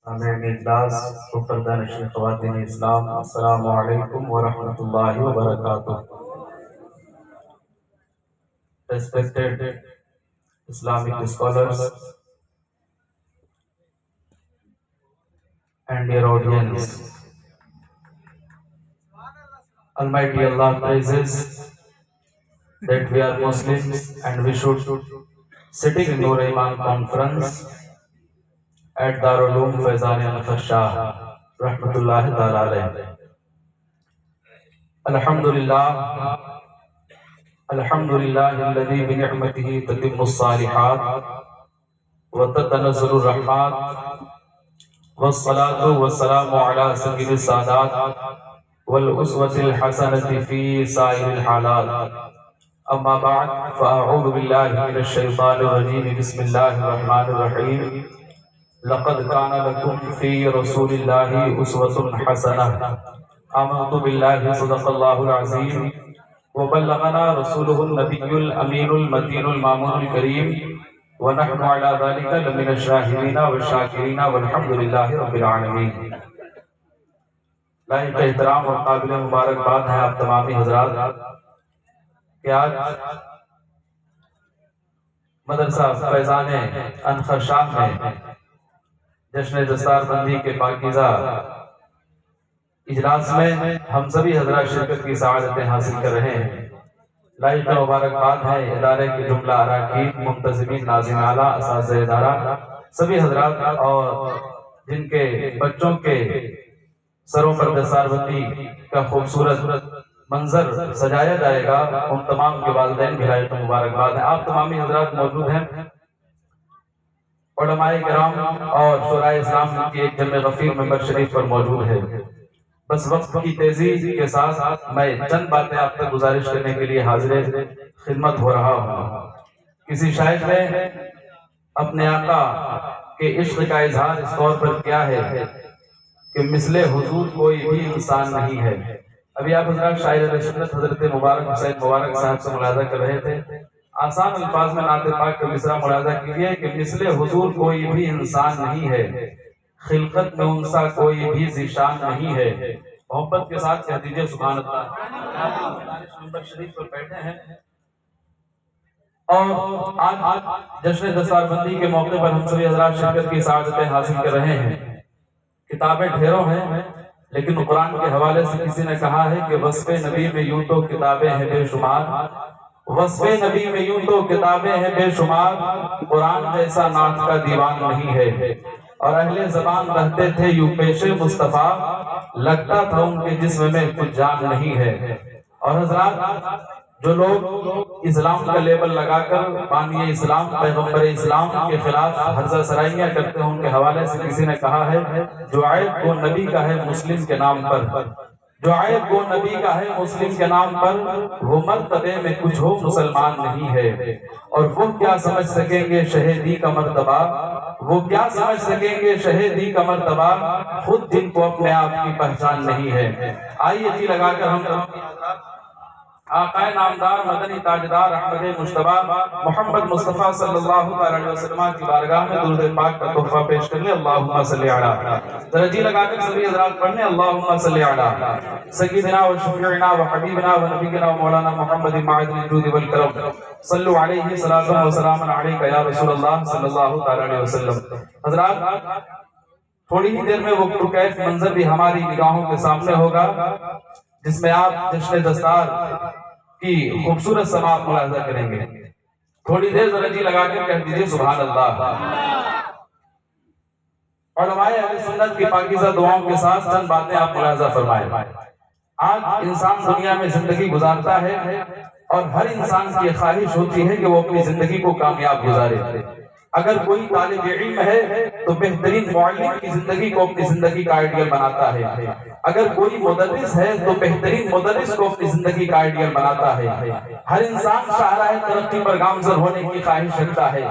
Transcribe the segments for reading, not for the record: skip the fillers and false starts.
سامعین اجلاس و پردہ خواتین اسلام، السلام علیکم ورحمۃ اللہ وبرکاتہ. Respected Islamic scholars and dear audience, Almighty Allah praises that we are Muslims and we should sitting in Noor Iman conference at Darul Uloom Faizan Al-Khashah Rahmatullahi Ta'ala alayhi. Alhamdulillah, Alhamdulillah alladhi bi ni'matihi tatimmu as-salihat wa tatanazzalu ar-rahmat was-salatu was-salamu ala sayyidi as-sadat wal-uswati al-hasanati fi sa'iri al-halat. Amma ba'd, fa'a'udhu billahi minash shaytanir rajim. Bismillahir rahmanir rahim. لقد كان لكم في رسول الله أسوة حسنة. آمنت بالله صدق الله العظيم وبلغنا رسوله النبي الأمين المتين المامون الكريم ونحن على ذلك لمن الشاهدين والشاكرين والحمد لله رب العالمين. لائق احترام اور قابل مبارکباد ہے آپ تمامی حضرات کہ آج مدرسہ فیضان الخشاہ میں جشن دستار بندی کے پاکیزہ اجلاس میں ہم سبھی حضرات شرکت کی سعادتیں حاصل کر رہے ہیں. لائق مبارکباد ہے ادارے کے جملہ اراکین، منتظمین، ناظرین اعلیٰ، اساتذہ ادارہ، سبھی حضرات اور جن کے بچوں کے سروں پر دستار بندی کا خوبصورت منظر سجایا جائے گا، ان تمام کے والدین بھی لائق مبارکباد ہیں. آپ تمامی حضرات موجود ہیں، علماء کرام اور شورائے اسلام کی ایک جمع غفیر ممبر شریف پر موجود ہے. بس وقت کی تیزی کے ساتھ میں چند باتیں آپ تک گزارش کرنے کے لیے حاضر خدمت ہو رہا ہوں. کسی شاعر نے اپنے آقا کے عشق کا اظہار اس طور پر کیا ہے کہ مثل حضور کوئی بھی انسان نہیں ہے. ابھی آپ حضرات شاعر سنت حضرت مبارک حسین مبارک صاحب سے ملاحظہ کر رہے تھے. آسان الفاظ میں نعت پاک کا مصرع ملاحظہ کیجئے کہ مثل حضور کوئی بھی انسان نہیں ہے، خلقت میں ان سا کوئی بھی ذیشان نہیں ہے. محبت کے ساتھ کہہ دیجئے سبحان اللہ. ممبر شریف پر بیٹھے ہیں اور آج جشن دستار بندی کے موقع پر ہم سبھی حضرات شرکت کی سعادتیں حاصل کر رہے ہیں. کتابیں ڈھیروں ہیں لیکن قرآن کے حوالے سے کسی نے کہا ہے کہ وصف نبی میں یوں تو کتابیں ہیں بے شمار، وصف نبی میں یوں تو کتابیں ہیں بے شمار، قرآن جیسا نعت کا دیوان نہیں ہے. اور اہل زبان رہتے تھے یوں پیش مصطفیٰ، لگتا تھا ان کے جسم میں کچھ جان نہیں ہے. اور حضرات جو لوگ اسلام کا لیبل لگا کر بانی اسلام، پیغمبر اسلام کے خلاف ہرزہ سرائیاں کرتے ہیں، ان کے حوالے سے کسی نے کہا ہے جو عیب وہ نبی کا ہے مسلم کے نام پر، جو عیب وہ نبی کا ہے مسلم کے نام پر، وہ مرتبے میں کچھ ہو مسلمان نہیں ہے. اور وہ کیا سمجھ سکیں گے شہیدی کا مرتبہ، وہ کیا سمجھ سکیں گے شہیدی کا مرتبہ، خود جن کو اپنے آپ کی پہچان نہیں ہے. آئیے جی لگا کر ہم آقا نامدار مدنی تاجدار احمد مجتبی محمد مصطفیٰ صلی اللہ علیہ وسلم کی بارگاہ میں درود پاک کا تحفہ پیش کرنے. اللہم صلی علی، درجی لگا کر سبھی حضرات پڑھنے اللہم صلی علی سیدنا و شفیعنا و حبیبنا و نبینا و مولانا محمد معدن الجود والکرم. صلو علیہ صلاۃ و سلام علیک یا رسول اللہ صلی اللہ علیہ وسلم. حضرات تھوڑی ہی دیر میں وہ پرکیف منظر بھی ہماری نگاہوں کے سامنے ہوگا جس میں آپ جشن دستار کی خوبصورت سماعت ملاحظہ کریں گے. تھوڑی دیر ذرا جی لگا کر کہہ دیجئے سبحان اللہ. علماء اہل سنت کی پاکیزہ دعاؤں کے ساتھ چند باتیں آپ ملاحظہ فرمائیں. آج انسان دنیا میں زندگی گزارتا ہے اور ہر انسان کی خواہش ہوتی ہے کہ وہ اپنی زندگی کو کامیاب گزارے. اگر کوئی طالب علم ہے تو بہترین معلم کی زندگی کو اپنی زندگی کا آئیڈیل بناتا ہے. اگر کوئی مدرس ہے تو بہترین مدرس کو اپنی زندگی کا آئیڈیل بناتا ہے۔ ہر انسان شاہراہ ترقی پر گامزن ہونے کی خواہش رکھتا ہے۔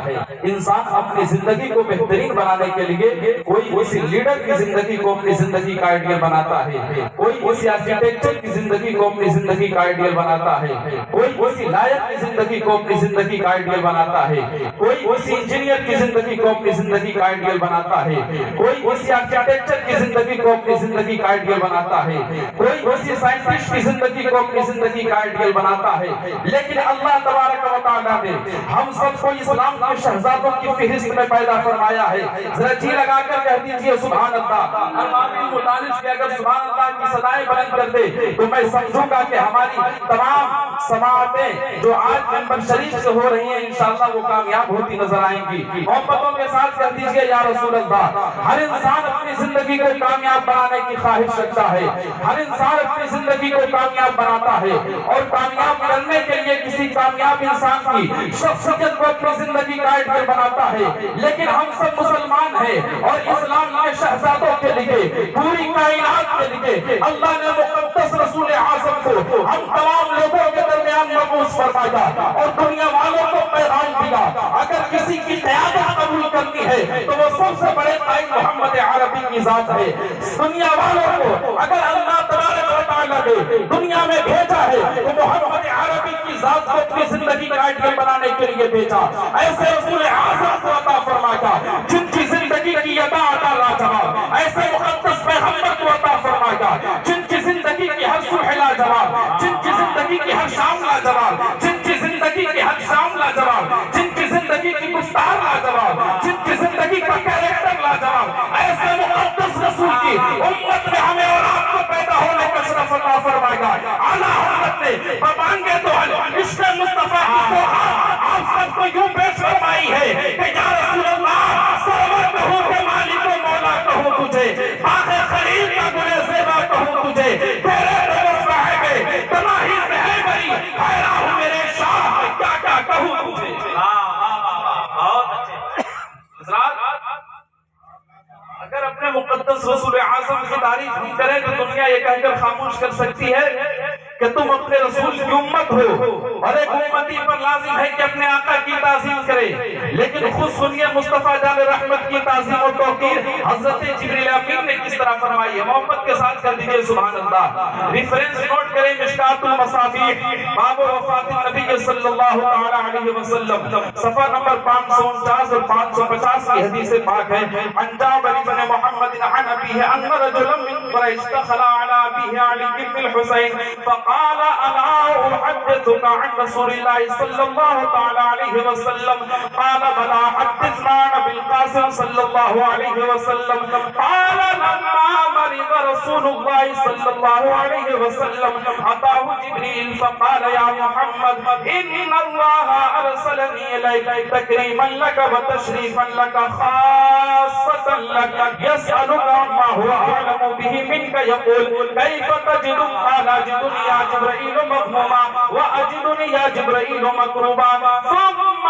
انسان اپنی زندگی کو بہترین بنانے کے لیے کوئی کسی لیڈر کی زندگی کو اپنی زندگی کا آئیڈیل بناتا ہے، کوئی کسی آرکیٹیکچر کی زندگی کو اپنی زندگی کا آئیڈیل بناتا ہے، کوئی کسی لائق کی زندگی کو اپنی زندگی کا آئیڈیل بناتا ہے، کوئی کسی انجینئر کی زندگی کو اپنی زندگی کا آئیڈیل بناتا ہے، کوئی کسی آرکیٹیکچر کی زندگی کو اپنی زندگی کا آئیڈیل بناتا ہے، کوئی کسی سائنٹسٹ کی زندگی کو اپنی زندگی کا آئیڈیل بناتا ہے۔ لیکن اللہ تبارک و تعالیٰ نے ہم سب کو اسلام کے شہزادوں کی فہرست میں پیدا فرمایا ہے۔ ذرا جی لگا کر کہہ دیجئے سبحان اللہ۔ اربابی مطالب کے اگر سبحان اللہ کی صدائیں بلند کر دے تو میں سمجھوں گا کہ ہماری تمام سماعتیں جو آج منبر شریف سے ہو رہی ہیں انشاءاللہ وہ کامیاب ہوتی نظر آئیں گی۔ محبتوں کے ساتھ کہہ دیجئے یا رسول اللہ۔ ہر انسان اپنی زندگی کو کامیاب بنانے کی خواہش رکھتا ہے، ہر انسان اپنی زندگی کو کامیاب بناتا ہے، اور کامیاب کرنے کے لیے کسی کامیاب انسان کی شخصیت کو اپنی زندگی کا آئیڈیل بناتا ہے۔ لیکن ہم سب مسلمان ہیں اور اسلام کے شہزادوں کے لیے، پوری کائنات کے لیے اللہ نے مقدس رسول اعظم کو ہم تمام لوگوں کے درمیان مبعوث فرمایا اور دنیا والوں کو پیغام دیا، اگر کسی کی قیادت قبول کرنی ہے تو وہ سب سے بڑے قائد محمد عربی کی ذات ہے۔ دنیا والوں کو اگر اللہ تبارک و تعالیٰ نے دنیا میں بھیجا ہے تو محمد عربی کی ذات کو اپنی زندگی کا آئیڈیل بنانے کے لیے بھیجا۔ ایسے رسول اعظم کو عطا فرمایا جن کی زندگی کی ادا لاجواب، ایسے مقدس پیغمبر کو عطا فرمایا جن کی زندگی کی ہر صبح لاجواب، جن کی زندگی کی ہر شام لاجواب، جن کی زندگی کی ہر شام لاجواب، جن کی زندگی کی گفتار لاجواب، جن کی زندگی کا کیریکٹر لاجواب، ایسے مقدس رسول کی امت میں ہمیں اور آپ کو پیدا ہونے کا شرف عطا فرمایا۔ اعلیٰ حضرت نے بمانگے تو عشق مصطفیٰ کی سوہان آپ سب کو یوں پیش فرمائی ہے کہ یا رسول اللہ سرور کہوں کہ مالک و مولا کہوں تجھے، باغ خلیل کا گلے زیبا کہوں تجھے، تیرے طرف صاحب تناہی سے ہے بری حیران ہوں میرے شاہ کیا کیا کہوں تجھے۔ بہت اچھے حضرات، اگر اپنے مقدس رسول اعظم کی تعریف نہیں کریں تو دنیا یہ کہہ کر خاموش کر سکتی ہے کہ تم اپنے رسول کی امت ہو اور ایک امتی پر لازم ہے کہ اپنے آقا کی تعظیم کرے، لیکن خود سنیے مصطفیٰ جان رحمت کی تعظیم و توقیر حضرت جبریل امین نے کس طرح فرمائی ہے۔ محبت کے ساتھ کر دیجئے سبحان اللہ۔ ریفرنس نوٹ کریں مشکات المصابیح باب وفات النبی صلی اللہ تعالی علیہ وسلم، صفحہ نمبر 549 اور 550 کی حدیث پاک ہے۔ عن جابر بن محمد عن ابیہ ان رجلا من قریش دخل علی ابیہ علی بن الحسین فقال الا احدثك عن رسول الله صلى الله تعالى عليه وسلم قال بلى حدثنا عن بالقاسم صلى الله عليه وسلم قال لما مرض رسول الله صلى الله عليه وسلم اتاه جبريل فقال يا محمد ان الله ارسلني اليك تكريما لك وتشريفا لك خاصة لك يسألك عما هو اعلم به منك يقول كيف تجد قال اجدني يا جبرائيل مغموما واجدني يا جبرائيل مكروبا ثم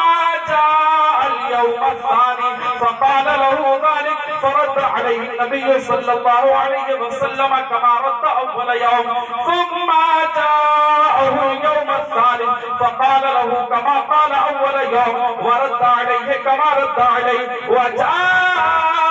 جاء اليوم الثاني فقال له ذلك فرد عليه النبي صلى الله عليه وسلم كما رد اول يوم ثم جاءه اليوم الثالث فقال له كما قال اول يوم ورد عليه كما رد عليه وجاء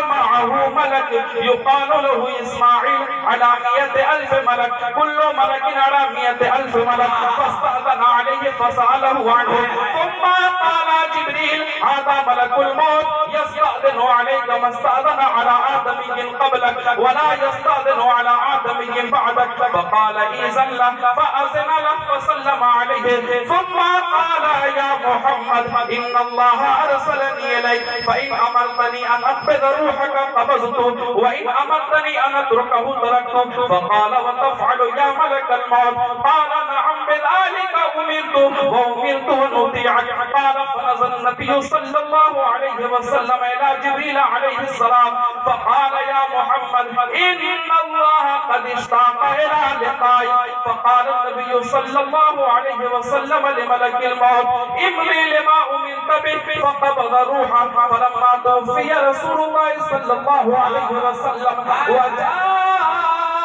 معه ملك يقال له إسماعيل على 100,000 ملك كل ملك على 100,000 ملك فاستأذن عليه فسأله عنه ثم قال جبريل هذا ملك الموت يستأذن عليك ما استأذن على آدمي قبلك ولا يستأذن على آدمي بعدك فقال إذن له فأذن له فسلم عليه ثم قال يا محمد إن الله أرسلني إليك فإن أمرتني أن أقبض روحك قبضته وإن أمرتني أن أتركه تركته فقال وتفعل يا ملك الموت قال نعم بذلك أمرت وأمرت أن أطيعك قال فنزل النبي صلى الله عليه وسلم إلى جبريل عليه السلام فقال يا محمد إن الله قد اشتاق إلى لقائك فقال النبي صلى الله عليه وسلم لملك الموت امضي لما أمرت به فقبض روحا فلما توفي رسول الله صلى الله عليه وسلم وجاء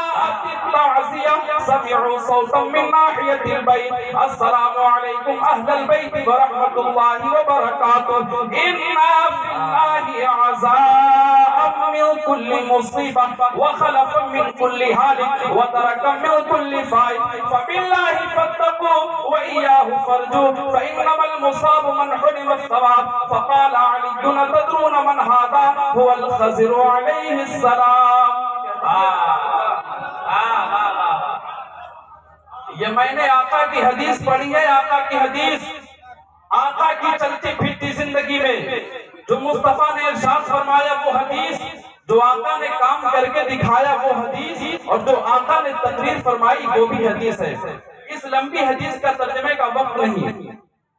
التعزية سمعوا صوتا من ناحية البيت السلام عليكم أهل البيت ورحمة الله وبركاته إنا في الله عزاء من كل مصيبة وخلفا من كل هالك وتركا من كل فائد فبالله فاتقوا وإياه فرجوا فإنما المصاب من حرم الثواب فقال علي تدرون من هذا هو الخضر عليه السلام. یہ میں نے آقا کی حدیث پڑھی ہے. آقا کی حدیث آقا کی چلتی پھرتی زندگی میں جو مصطفیٰ نے ارشاد فرمایا وہ حدیث, جو آقا نے کام کر کے دکھایا وہ حدیث, اور جو آقا نے تقریر فرمائی وہ بھی حدیث ہے. اس لمبی حدیث کا ترجمے کا وقت نہیں,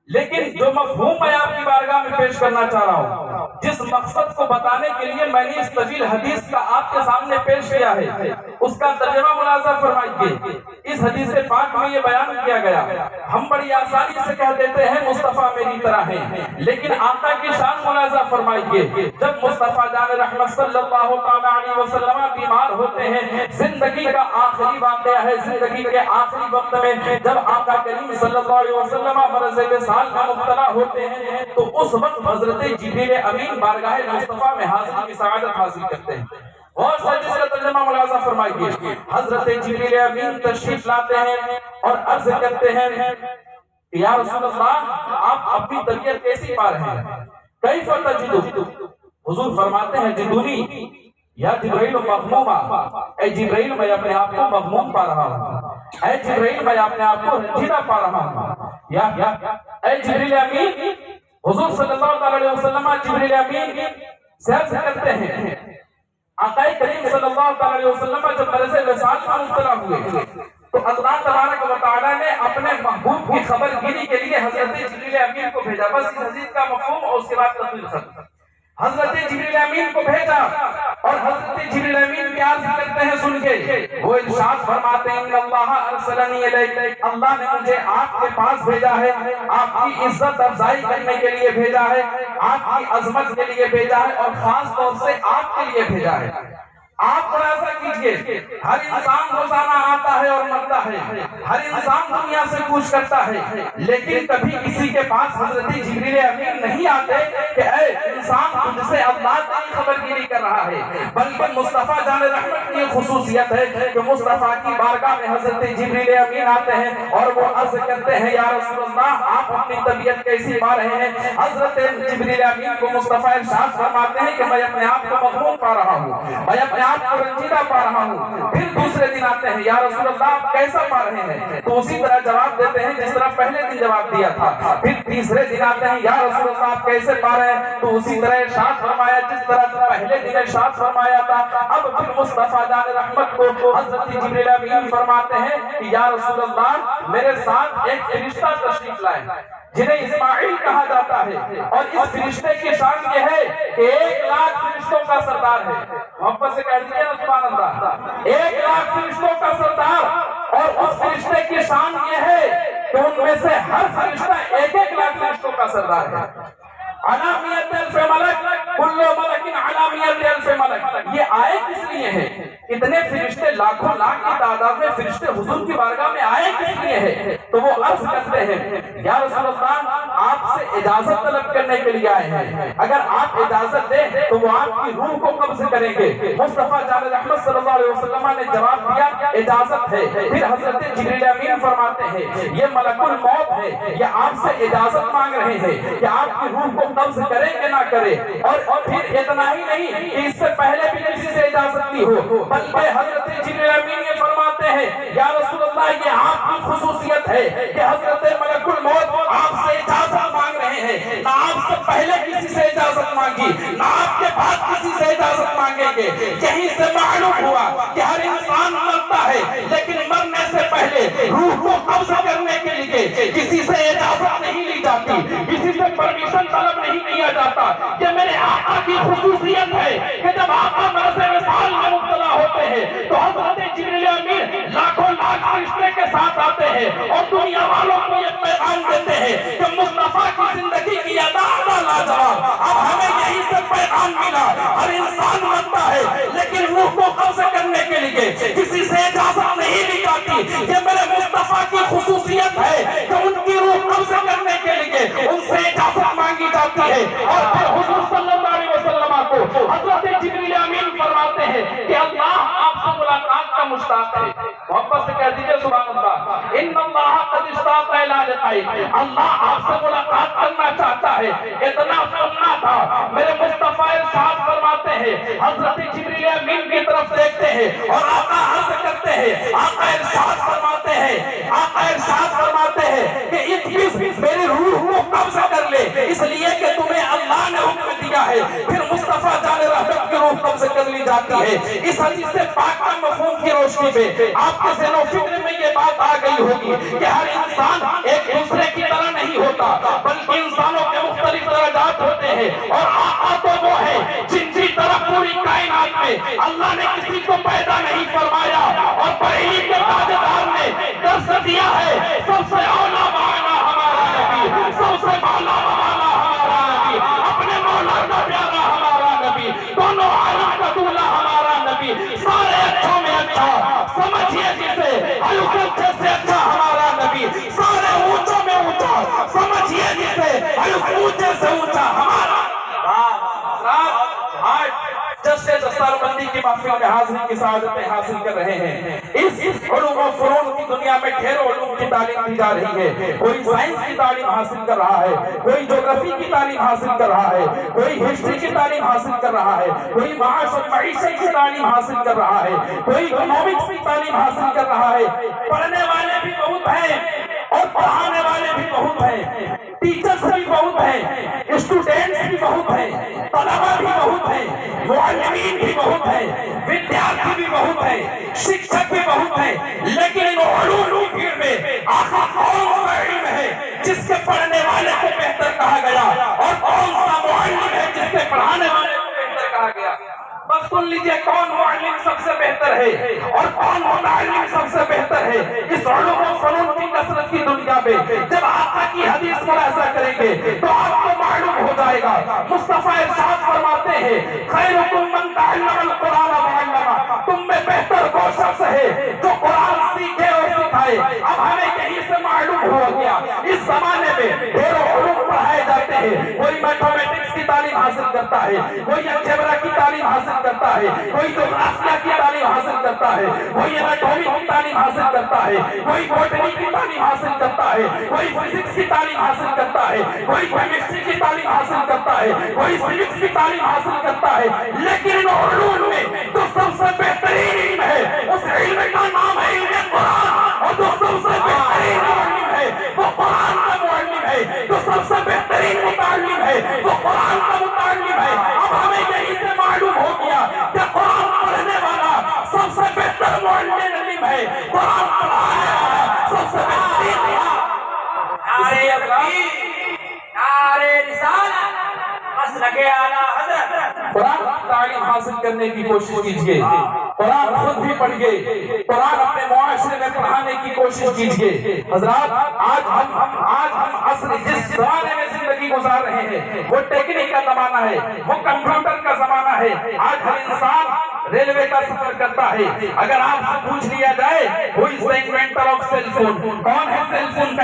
لیکن جو مفہوم میں آپ کی بارگاہ میں پیش کرنا چاہ رہا ہوں, جس مقصد کو بتانے کے لیے میں نے اس طویل حدیث کا آپ کے سامنے پیش کیا ہے, اس کا ترجمہ ملاحظہ فرمائیے. اس حدیث پاک میں یہ بیان کیا گیا, ہم بڑی آسانی سے کہہ دیتے ہیں مصطفیٰ میری طرح ہیں, لیکن آقا کی شان ملاحظہ فرمائیے. جب مصطفیٰ جان رحمت صلی اللہ علیہ وسلم بیمار ہوتے ہیں, زندگی کا آخری واقعہ ہے, زندگی کے آخری وقت میں جب آقا کریم صلی اللہ علیہ وسلم مرض وصال میں مبتلا ہوتے ہیں, تو اس وقت حضرت جبریل امین بارگاہ مصطفیٰ میں حاضری کی سعادت حاصل کرتے ہیں. اور جس کا ترجمہ ملاحظہ فرمائیے. حضرت جبریل امین تشریف لاتے ہیں اور عرض کرتے ہیں یا رسول اللہ آپ اپنی طبیعت کیسی پا رہے ہیں؟ کیف تجدو؟ حضور فرماتے ہیں جدونی یا جبرائیل مغموما, اے جبرائیل میں اپنے آپ کو مغموم پا رہا ہوں, اے جبرائیل میں اپنے آپ کو رنجیدہ پا رہا ہوں. یا اے جبریل امین, حضور صلی اللہ علیہ وسلم جبریل امین سے عرض کرتے ہیں آقا کریم صلی اللہ علیہ وسلم جب مرض وصال میں مبتلا ہوئے تو اللہ تبارک و تعالیٰ نے اپنے محبوب کی خبر گیری کے لیے حضرت جبریل امین کو بھیجا. بس اس حدیث کا مفہوم اور اس کے بعد تفصیل ختم. حضرت جبریل امین کو بھیجا اور حضرت جبریل امین کیا عرض کرتے ہیں سن کے, وہ ارشاد فرماتے ہیں ان اللہ ارسلنی الیک, اللہ نے مجھے آپ کے پاس بھیجا ہے, آپ کی عزت افزائی کرنے کے لیے بھیجا ہے, آپ کی عظمت کے لیے بھیجا ہے, اور خاص طور سے آپ کے لیے بھیجا ہے. آپ ایسا کیجئے, ہر انسان روزانہ آتا ہے اور مرتا ہے, ہر انسان دنیا سے کوچ کرتا ہے, لیکن کبھی کسی کے پاس حضرت جبریل امین نہیں آتے کہ اے انسان تجھ سے اللہ کی خبر گیری کر رہا ہے, بلکہ مصطفیٰ جان رحمت کی خصوصیت ہے کہ مصطفیٰ کی بارگاہ میں حضرت جبریل امین آتے ہیں اور وہ عرض کرتے ہیں یا رسول اللہ آپ اپنی طبیعت کیسی پا رہے ہیں؟ حضرت جبریل امین کو مصطفیٰ ارشاد فرماتے ہیں کہ میں اپنے آپ کو مغموم پا رہا ہوں, میں اپنے آپ کو رنجیدہ پا رہا ہوں. پھر دوسرے دن آتے ہیں یا رسول اللہ آپ کیسا پا رہے ہیں؟ تو اسی طرح جواب دیتے ہیں جس طرح پہلے دن جواب دیا تھا. پھر تیسرے دن آتے ہیں یا رسول اللہ آپ کیسے پا رہے ہیں؟ تو اسی طرح ارشاد فرمایا جس طرح پہلے دن ارشاد فرمایا تھا. اب پھر مصطفیٰ جان رحمت کو حضرت جبریل امین فرماتے ہیں کہ یا رسول اللہ میرے ساتھ ایک فرشتہ تشریف لائے جنہیں اسماعیل کہا جاتا ہے, اور اس فرشتے کی شان یہ ہے کہ 1,00,000 فرشتوں کا سردار ہے. محبت سے کہہ دیجیے نا سبحان اللہ, 1,00,000 فرشتوں کا سردار, اور اس فرشتے کی شان یہ ہے کہ ان میں سے ہر فرشتہ 1,00,000 فرشتوں کا سردار ہے. علامیت الف ملک کل ملک علامیت الف ملک, یہ آئے کس لیے ہے؟ اتنے فرشتے لاکھوں لاکھ کی تعداد میں فرشتے حضور کی بارگاہ میں آئے کس لیے ہے؟ تو وہ عرض کرتے ہیں یا رسول اللہ آپ سے اجازت طلب کرنے کے لیے آئے ہیں, اگر آپ اجازت دیں تو وہ آپ کی روح کو قبض کریں گے. مصطفیٰ جان رحمت صلی اللہ علیہ وسلم نے جواب دیا اجازت ہے. پھر حضرت جبریل امین فرماتے ہیں یہ ملک الموت ہے, یہ آپ سے اجازت مانگ رہے ہیں کہ آپ کی روح کو قبض کریں کہ نہ کرے. اور پھر اتنا ہی نہیں کہ اس سے پہلے بھی کسی سے اجازت نہیں ہو, بلکہ حضرت جبریل امین یہ فرماتے ہیں یا رسول اللہ یہ آپ کی خصوصیت ہے کہ حضرت ملک الموت آپ سے اجازت مانگ رہے ہیں, نہ آپ سے پہلے کسی سے اجازت مانگی نہ آپ کے بعد کسی سے اجازت مانگیں گے. یہیں سے معلوم ہوا کہ ہر انسان مرتا ہے, لیکن مرنے سے پہلے روح کو قبض کرنے کے لیے کسی سے اجازت نہیں لی جاتی, کسی سے پرمیشن طلب نہیں کیا جاتا. یہ میرے آقا کی خصوصیت ہے کہ جب آقا مرض وصال میں مبتلا ہوتے ہیں تو حضرت جبریل امین لاکھوں لاکھ فرشتے کے ساتھ آتے ہیں اور دنیا والوں کو یہ پیغام دیتے ہیں کہ مصطفیٰ کی زندگی کی ادا لاجواب. اب ہمیں یہی سے پیغام ملا, ہر انسان مرتا ہے لیکن روح کو قبض کرنے کے لیے کسی سے اجازت نہیں ہیں کہ اللہ آپ سے ملاقات کا مشتاق ہے. محبت سے کہہ دیجئے سبحان اللہ. ان اللہ قد اشتاق الی لقائک. اللہ آپ سے ملاقات کرنا چاہتا ہے. اتنا سننا تھا میرے مصطفیٰ ارشاد فرماتے ہیں حضرت جبریل امین کی طرف دیکھتے ہیں اور آقا عرض کرتے ہیں, آقا ارشاد فرماتے ہیں کہ اتبس میری روح کو قبض کر لے, اس لیے کہ تمہیں اللہ نے حکم دیا ہے. پھر مصطفیٰ جان رحمت کی روح قبض کر لی جاتی ہے. اس حدیث سے پاک کا مفہوم کی روشنی میں آپ کے ذہن و فکر میں یہ بات آ گئی ہوگی کہ ہر انسان ایک دوسرے کی طرح نہیں ہوتا, بلکہ انسانوں کے مختلف درجات ہوتے ہیں. اور آقا تو وہ ہے جن کی طرح پوری کائنات میں اللہ نے کسی کو پیدا نہیں فرمایا, اور بریلی کے تاجدار نے درس دیا ہے سب سے اولا بالا ہمارا نبی, سب سے بالا بالا ہمارا نبی, اپنے مولا کا پیارا ہمارا نبی, دونوں عالم کا دولا ہمارا نبی, سارے اچھوں میں اچھا سمجھیے جسے حلق اچھے سے اچھا ہمارا نبی, سارے اونچوں میں اونچا سمجھیے جسے حلق اونچے سے اونچا ہمارا. جشن دستار بندی کی محفل میں حاضری کی سعادتیں حاصل کر رہے ہیں. اس علوم و فنون کی دنیا میں ڈھیروں علوم کی تعلیم دی جا رہی ہے. کوئی سائنس کی تعلیم حاصل کر رہا ہے, کوئی جغرافی کی تعلیم حاصل کر رہا ہے, کوئی ہسٹری کی تعلیم حاصل کر رہا ہے, کوئی معاش و معیشت کی تعلیم حاصل کر رہا ہے, کوئی اکنامکس کی تعلیم حاصل کر رہا ہے. پڑھنے والے بھی بہت ہیں اور پڑھانے والے بھی بہت ہیں, ٹیچرز بھی بہت ہیں, اسٹوڈنٹس بھی بہت ہیں, طلبہ بھی بہت ہیں, معلمین بھی بہت ہیں, ودیارتھی بھی بہت ہیں, شکشک بھی بہت ہیں. لیکن ان علوم کی بھیڑ میں آخر کون سا علم ہے جس کے پڑھنے والے کو بہتر کہا گیا, اور کون سا معلم ہے جس کے پڑھانے والے کو بہتر کہا گیا؟ بس سن لیجئے کون معلم سب سے بہتر ہے اور کون متعلم سب سے بہتر ہے. اس علوم و فنون کی کثرت کی دنیا میں جب آقا کی حدیث ملاحظہ کریں گے تو آپ کو معلوم ہو جائے گا. مصطفیٰ ارشاد فرماتے ہیں خیرکم من تعلم القرآن وعلمہ, تم میں بہتر وہ شخص ہے جو قرآن سیکھے اور سکھائے. اب ہمیں یہی سے معلوم ہو گیا اس زمانے میں ڈھیروں علوم پڑھائے جاتے ہیں. کوئی میتھمیٹکس کی تعلیم حاصل کرتا ہے, کوئی الجبرا کی تعلیم حاصل کرتا ہے, کوئی جغرافیہ کی تعلیم حاصل کرتا ہے, کوئی اناٹومی کی تعلیم حاصل کرتا ہے, کوئی بوٹنی کی تعلیم حاصل کرتا ہے, کوئی فزکس کی تعلیم حاصل کرتا ہے, کوئی کیمسٹری کی تعلیم حاصل کرتا ہے, کوئی فزکس کی تعلیم حاصل کرتا ہے. لیکن ان علوم میں جو سب سے بہترین علم ہے اس علم کا نام ہے علم قرآن, اور جو سب سے بہترین معلم ہے وہ قرآن کا معلم ہے, جو سب سے بہترین متعلم ہے وہ قرآن کا متعلم ہے. اب ہمیں یہی سے معلوم ہو گیا کہ قرآن پڑھنے والا سب سے بہتر معلم ہے, قرآن پڑھانے والا سب سے بہترین ہے. قرآن کی تعلیم حاصل کرنے کی کوشش کیجئے, قرآن خود بھی پڑھیے, قرآن اپنے معاشرے میں پڑھانے کی کوشش کیجئے. حضرات آج ہم عصر جس زمانے میں زندگی گزار رہے ہیں وہ ٹیکنیک کا زمانہ ہے, وہ کمپیوٹر کا زمانہ ہے. آج ہر انسان ریلوے کا سفر کرتا ہے. اگر آپ سے پوچھ لیا جائے who is the inventor of cell phone, کون ہے سیل فون کا